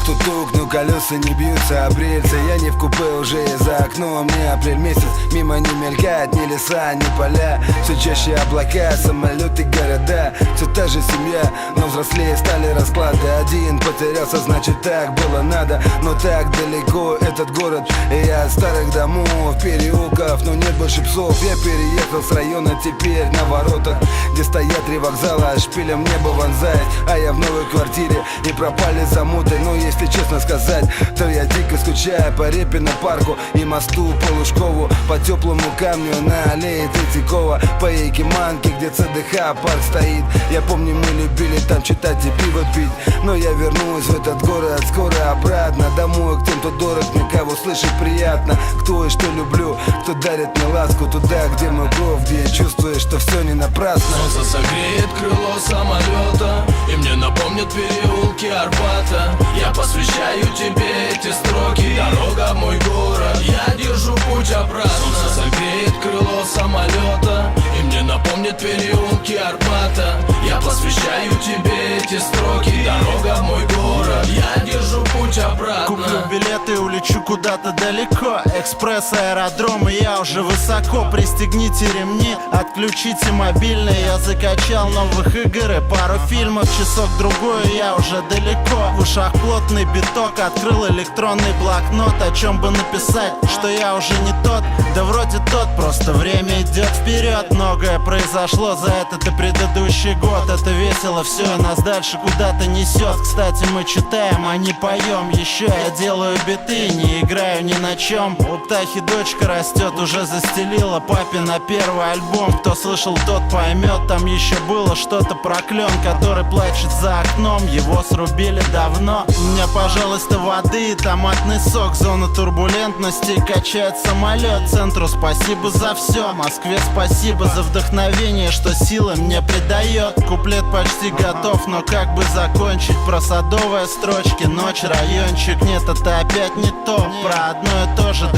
тук-тук, но колеса не бьются об рельсы. Я не в купе, уже и за окном не апрель месяц. Мимо не мелькает ни леса, ни поля. Все чаще облака, самолеты, города. Все та же семья, но взрослее стали расклады. Один потерялся, значит так было надо. Но так далеко этот город, и я от старых домов, переулков, но нет больше псов. Я переехал с района теперь на воротах, где стоят три вокзала, а шпилем небо вонзает. А я в новой квартире, и пропали замуты. Но если честно сказать, то я дико скучаю по Репину парку и мосту по Лужкову, по теплому камню на аллее Третьякова, по Якиманке, где ЦДХ парк стоит. Я помню, мы любили там читать и пиво пить. Но я вернусь в этот город скоро обратно, домой, к тем, кто дорог мне, кого слышать приятно. Кто и что люблю, кто дарит мне ласку, туда, где мой кровь, где я чувствую, что все не напрасно. Солнце согреет крыло самолета, и мне напомнят переулки Арбата. Я посвящаю тебе эти строки, дорога в мой город, я держу путь обратно. Солнце согреет крыло самолета, и мне напомнят переулки Арбата. Я посвящаю тебе эти строки, дорога в мой город, я держу путь обратно. Куплю билеты и улечу куда-то далеко. Экспресс, аэродром, и я уже высоко. Пристегните ремни, отключите мобильный. Я закачал новых игр и пару фильмов. Часок-другой, и я уже далеко. В ушах плотный биток, открыл электронный блокнот. О чем бы написать, что я уже не тот? Да вроде тот, просто время идет вперед. Многое произошло за этот и предыдущий год. Это весело все, и нас дальше куда-то несет. Кстати, мы читаем, а не поем. Еще я делаю биты, не играю ни на чем. У птахи дочка растет, уже застелила папе на первый альбом. Кто слышал, тот поймет, там еще было что-то про клен, который плачет за окном, его срубили давно. У меня, пожалуйста, воды и томатный сок. Зона турбулентности, качает самолет. Центру спасибо за все, Москве спасибо за вдохновение, что силы мне придает. Куплет почти готов, но как бы закончить? Про садовые строчки, ночь, райончик. Нет, это опять не то, про одно и то же.